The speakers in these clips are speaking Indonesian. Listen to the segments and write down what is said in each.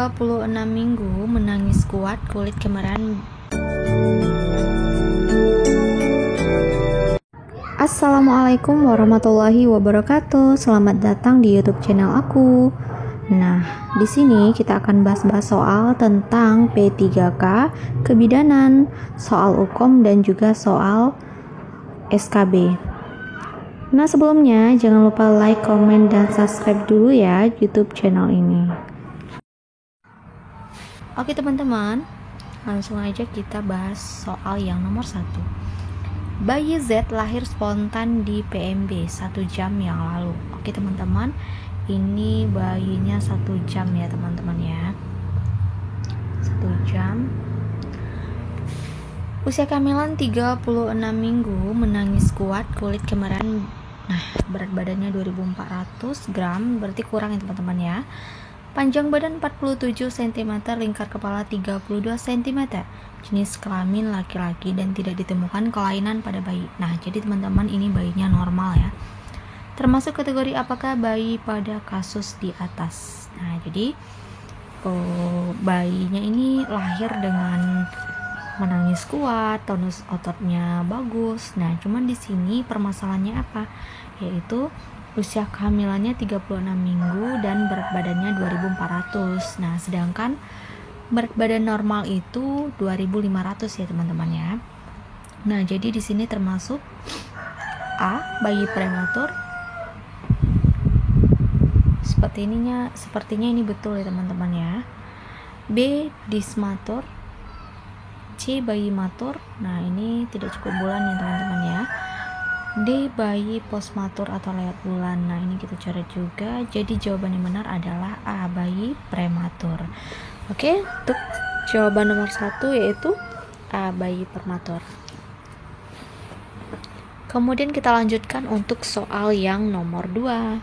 36 minggu menangis kuat, kulit kemerahan. Assalamualaikum warahmatullahi wabarakatuh. Selamat datang di YouTube channel aku. Nah, di sini kita akan bahas-bahas soal tentang P3K, kebidanan, soal hukum dan juga soal SKB. Nah, sebelumnya jangan lupa like, komen, dan subscribe dulu ya YouTube channel ini. Oke teman-teman, langsung aja kita bahas soal yang nomor 1. Bayi Z lahir spontan di PMB 1 jam yang lalu. Oke teman-teman, ini bayinya 1 jam ya teman-teman ya. 1 jam. Usia kehamilan 36 minggu, menangis kuat, kulit kemerahan. Nah, berat badannya 2400 gram, berarti kurang ya teman-teman ya. Panjang badan 47 cm, lingkar kepala 32 cm. Jenis kelamin laki-laki dan tidak ditemukan kelainan pada bayi. Nah, jadi teman-teman ini bayinya normal ya. Termasuk kategori apakah bayi pada kasus di atas. Nah, jadi bayinya ini lahir dengan menangis kuat, tonus ototnya bagus. Nah, cuman di sini permasalahannya apa? Yaitu usia kehamilannya 36 minggu dan berat badannya 2400. Nah, sedangkan berat badan normal itu 2500 ya teman-teman ya. Nah, jadi di sini termasuk A, bayi prematur. Sepertinya ini betul ya teman-teman ya. B, dismatur. C, bayi matur. Nah, ini tidak cukup bulan ya teman-teman ya. D, bayi postmatur atau lewat bulan. Nah, ini kita coret juga. Jadi jawaban yang benar adalah A, bayi prematur. Oke, untuk jawaban nomor 1 yaitu A, bayi prematur. Kemudian kita lanjutkan untuk soal yang nomor 2.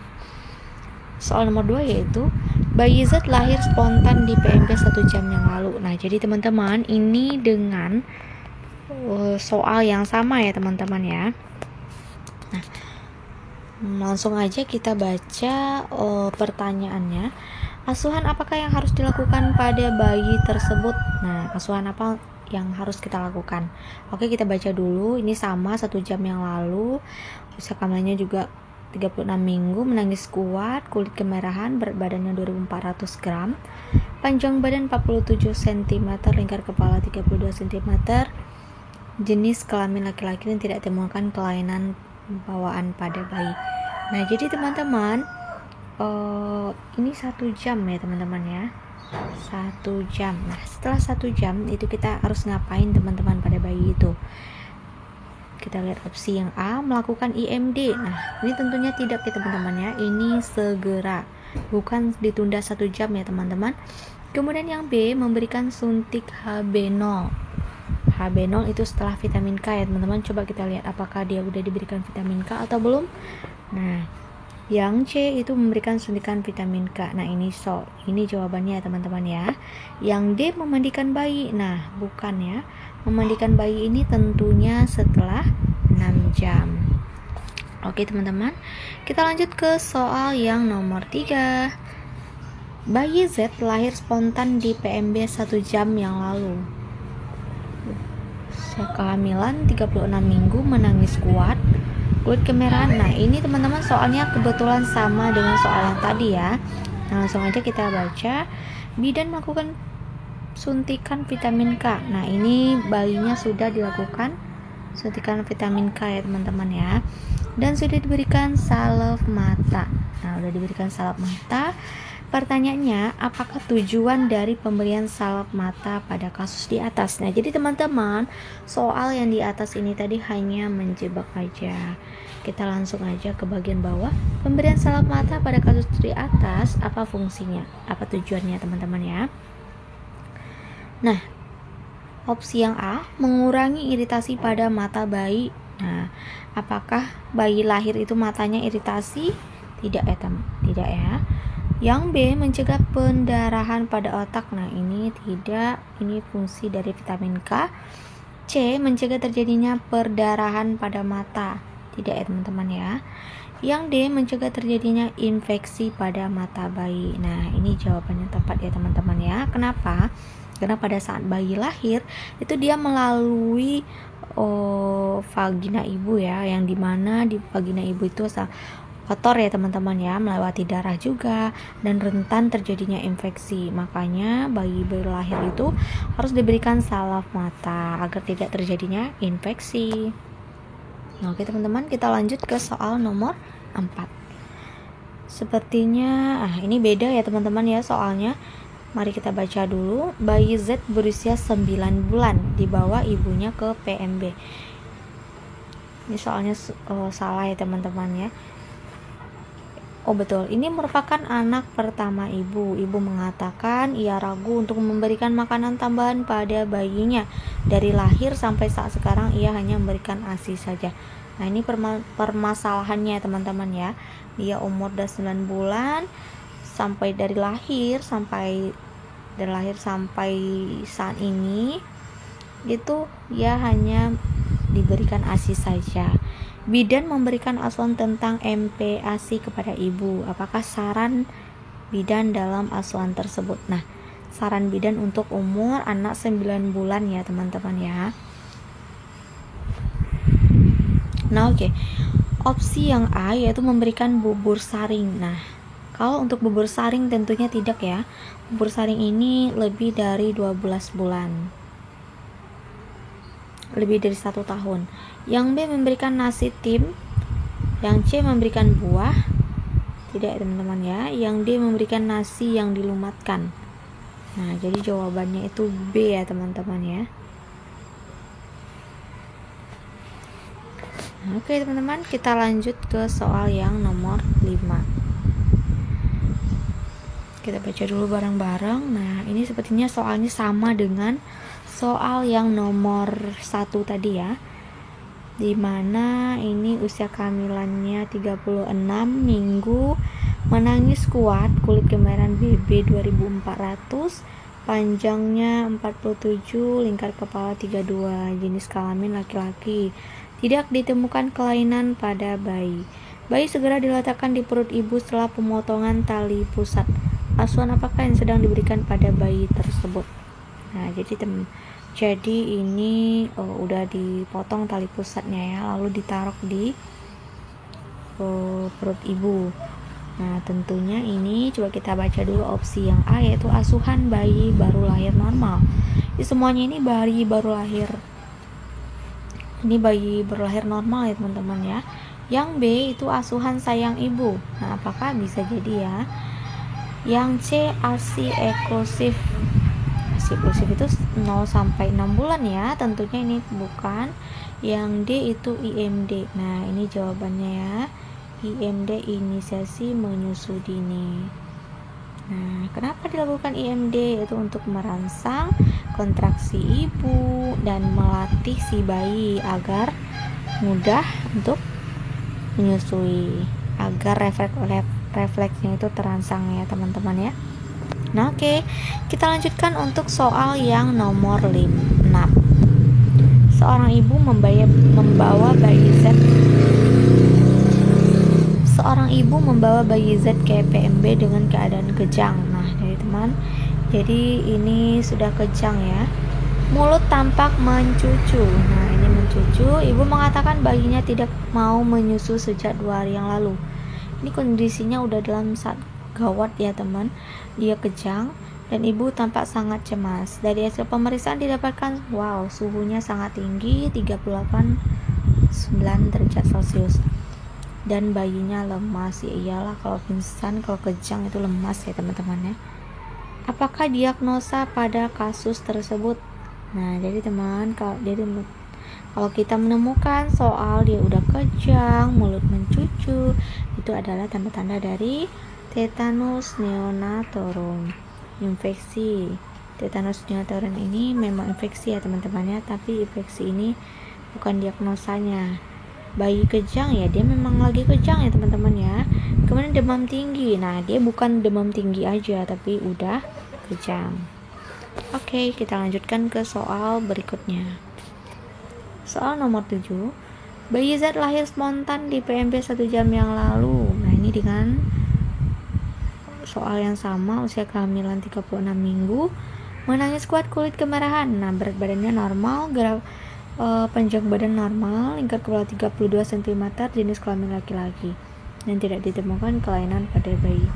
Soal nomor 2 yaitu bayi Z lahir spontan di PMB 1 jam yang lalu. Nah, jadi teman-teman ini dengan soal yang sama ya teman-teman ya. Nah, langsung aja kita baca pertanyaannya. Asuhan apakah yang harus dilakukan pada bayi tersebut? Nah, asuhan apa yang harus kita lakukan? Oke, kita baca dulu. Ini sama 1 jam yang lalu. Usia kehamilannya juga 36 minggu, menangis kuat, kulit kemerahan, berat badannya 2400 gram, panjang badan 47 cm, lingkar kepala 32 cm, jenis kelamin laki-laki dan tidak ditemukan kelainan bawaan pada bayi. Nah, jadi teman-teman ini 1 jam ya teman-teman ya. 1 jam. Nah, setelah 1 jam itu kita harus ngapain teman-teman pada bayi itu? Kita lihat opsi yang A, melakukan IMD. Nah, ini tentunya tidak ya teman-teman ya. Ini segera, bukan ditunda 1 jam ya teman-teman. Kemudian yang B, memberikan suntik HB0. HB0 itu setelah vitamin K ya teman-teman. Coba kita lihat apakah dia udah diberikan vitamin K atau belum. Nah, yang C itu memberikan suntikan vitamin K. Nah, ini jawabannya ya teman-teman ya. Yang D, memandikan bayi. Nah, bukan ya. Memandikan bayi ini tentunya setelah 6 jam. Oke teman-teman, kita lanjut ke soal yang nomor 3. Bayi Z lahir spontan di PMB 1 jam yang lalu. Kehamilan 36 minggu, menangis kuat, kulit kemerahan. Nah, ini teman-teman soalnya kebetulan sama dengan soal yang tadi ya. Nah, langsung aja kita baca. Bidan melakukan suntikan vitamin K. Nah, ini bayinya sudah dilakukan suntikan vitamin K ya teman-teman ya. Dan sudah diberikan salep mata. Nah, udah diberikan salep mata. Pertanyaannya, apakah tujuan dari pemberian salep mata pada kasus di atas? Nah, jadi teman-teman, soal yang di atas ini tadi hanya menjebak aja. Kita langsung aja ke bagian bawah. Pemberian salep mata pada kasus di atas, apa fungsinya? Apa tujuannya teman-teman ya? Nah, opsi yang A, mengurangi iritasi pada mata bayi. Nah, apakah bayi lahir itu matanya iritasi? Tidak ya, tidak ya. Yang B, mencegah pendarahan pada otak. Nah, ini tidak, ini fungsi dari vitamin K. C, mencegah terjadinya perdarahan pada mata. Tidak ya teman-teman ya. Yang D, mencegah terjadinya infeksi pada mata bayi. Nah, ini jawabannya tepat ya teman-teman ya. Kenapa? Karena pada saat bayi lahir itu dia melalui vagina ibu ya, yang dimana di vagina ibu itu kotor ya teman-teman ya, melewati darah juga dan rentan terjadinya infeksi. Makanya bayi baru lahir itu harus diberikan salep mata agar tidak terjadinya infeksi. Nah, oke teman-teman, kita lanjut ke soal nomor 4. Sepertinya ini beda ya teman-teman ya soalnya. Mari kita baca dulu. Bayi Z berusia 9 bulan dibawa ibunya ke PMB. Ini soalnya salah ya teman-teman ya. Oh betul, ini merupakan anak pertama ibu. Ibu mengatakan ia ragu untuk memberikan makanan tambahan pada bayinya. Dari lahir sampai saat sekarang ia hanya memberikan ASI saja. Nah, ini permasalahannya teman-teman ya. Dia umur udah 9 bulan sampai dari lahir sampai saat ini itu ya hanya diberikan ASI saja. Bidan memberikan asuhan tentang MPASI kepada ibu. Apakah saran bidan dalam asuhan tersebut? Nah, saran bidan untuk umur anak 9 bulan ya teman-teman ya. Nah, oke. Opsi yang A yaitu memberikan bubur saring. Nah, kalau untuk bubur saring tentunya tidak ya. Bubur saring ini lebih dari 12 bulan. Lebih dari 1 tahun. Yang B memberikan nasi tim. Yang C memberikan buah. Tidak teman-teman ya. Yang D memberikan nasi yang dilumatkan. Nah, jadi jawabannya itu B ya teman-teman ya. Nah, oke teman-teman, kita lanjut ke soal yang nomor 5. Kita baca dulu bareng-bareng. Nah, ini sepertinya soalnya sama dengan soal yang nomor 1 tadi ya. Dimana ini usia kehamilannya 36 minggu, menangis kuat, kulit kemerahan BB 2400, panjangnya 47, lingkar kepala 32, jenis kelamin laki-laki. Tidak ditemukan kelainan pada bayi. Bayi segera diletakkan di perut ibu setelah pemotongan tali pusat. Asuhan apakah yang sedang diberikan pada bayi tersebut? Nah, jadi ini udah dipotong tali pusatnya ya, lalu ditaruh di perut ibu. Nah, tentunya ini coba kita baca dulu opsi yang A yaitu asuhan bayi baru lahir normal. Jadi semuanya ini bayi baru lahir. Ini bayi baru lahir normal ya teman-teman ya. Yang B itu asuhan sayang ibu. Nah, apakah bisa jadi ya? Yang C ASI eksklusif. ASI eksklusif itu 0 sampai 6 bulan ya. Tentunya ini bukan. Yang D itu IMD. Nah, ini jawabannya ya. IMD inisiasi menyusui dini. Nah, kenapa dilakukan IMD? Itu untuk merangsang kontraksi ibu dan melatih si bayi agar mudah untuk menyusui, agar refleksnya itu terangsang ya teman-teman ya. Nah, oke. Kita lanjutkan untuk soal yang nomor 6. Seorang ibu membawa bayi Z ke PMB dengan keadaan kejang. Nah, dari teman, jadi ini sudah kejang ya. Mulut tampak mencucu. Nah, ini mencucu. Ibu mengatakan bayinya tidak mau menyusu sejak 2 hari yang lalu. Ini kondisinya udah dalam saat gawat ya teman. Dia kejang dan ibu tampak sangat cemas. Dari hasil pemeriksaan didapatkan suhunya sangat tinggi, 38,9 derajat Celcius. Dan bayinya lemas. Ya iyalah, kalau pingsan, kalau kejang itu lemas ya teman-teman ya. Apakah diagnosa pada kasus tersebut? Nah, jadi teman, kalau kita menemukan soal dia udah kejang, mulut mencucu, itu adalah tanda-tanda dari tetanus neonatorum, infeksi. Tetanus neonatorum ini memang infeksi ya teman-teman ya, tapi infeksi ini bukan diagnosanya. Bayi kejang ya, dia memang lagi kejang ya teman-teman ya. Kemudian demam tinggi. Nah, dia bukan demam tinggi aja, tapi udah kejang. Oke, kita lanjutkan ke soal berikutnya. Soal nomor 7. Bayi Z lahir spontan di PMB 1 jam yang lalu. Nah, ini dengan soal yang sama, usia kehamilan 36 minggu, menangis kuat, kulit kemerahan. Nah, berat badannya normal, panjang badan normal, lingkar kepala 32 cm, jenis kelamin laki-laki, dan tidak ditemukan kelainan pada bayi.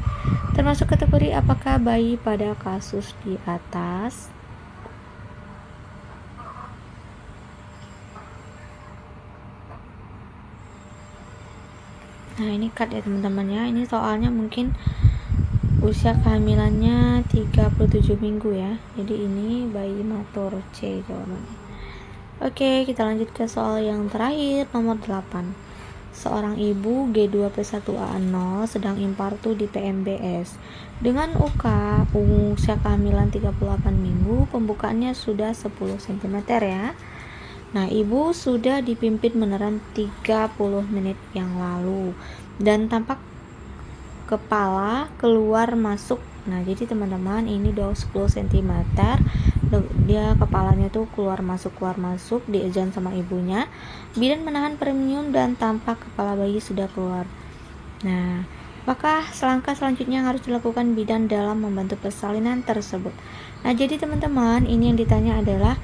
Termasuk kategori apakah bayi pada kasus di atas? Nah, ini cut ya teman-teman ya. Ini soalnya mungkin usia kehamilannya 37 minggu ya. Jadi ini bayi matur C jawabannya. Oke, kita lanjut ke soal yang terakhir, nomor 8. Seorang ibu G2P1A0 sedang impartu di PMBS dengan usia kehamilan 38 minggu, pembukaannya sudah 10 cm ya. Nah, ibu sudah dipimpin meneran 30 menit yang lalu dan tampak kepala keluar masuk. Nah, jadi teman-teman, ini 10 cm. Dia kepalanya tuh keluar masuk diejan sama ibunya. Bidan menahan premium dan tampak kepala bayi sudah keluar. Nah, apakah langkah selanjutnya yang harus dilakukan bidan dalam membantu persalinan tersebut? Nah, jadi teman-teman, ini yang ditanya adalah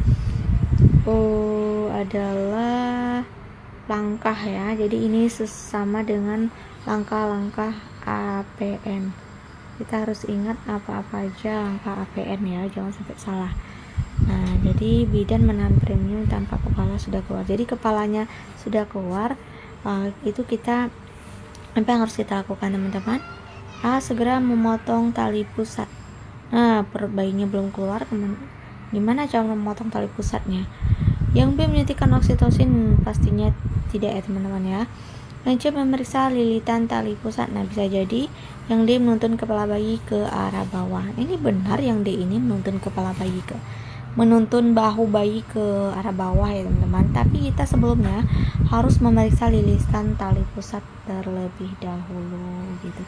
langkah ya. Jadi ini sesama dengan langkah-langkah APN. Kita harus ingat apa-apa aja langkah APN ya, jangan sampai salah. Nah, jadi bidan menahan premium tanpa kepala sudah keluar. Jadi kepalanya sudah keluar, itu kita apa yang harus kita lakukan teman-teman? Segera memotong tali pusat. Nah, bayinya belum keluar, gimana cara memotong tali pusatnya? Yang B, menyuntikkan oksitosin, pastinya tidak ya teman-teman ya. Yang C, memeriksa lilitan tali pusat. Nah, bisa jadi yang D menuntun kepala bayi ke arah bawah. Ini benar, yang D ini menuntun bahu bayi ke arah bawah ya teman-teman. Tapi kita sebelumnya harus memeriksa lilitan tali pusat terlebih dahulu gitu.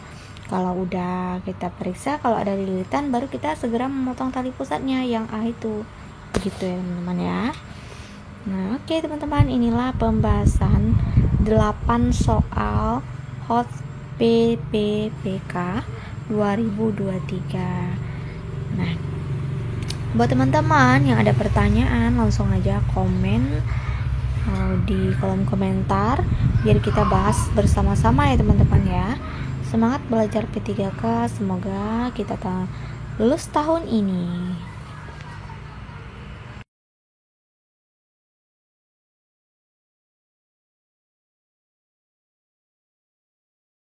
Kalau udah kita periksa, kalau ada lilitan, baru kita segera memotong tali pusatnya yang A itu. Begitu ya teman-teman ya. Nah, oke teman-teman, inilah pembahasan 8 soal HOT PPPK 2023. Nah, buat teman-teman yang ada pertanyaan, langsung aja komen di kolom komentar biar kita bahas bersama-sama ya teman-teman ya. Semangat belajar P3K, semoga kita lulus tahun ini.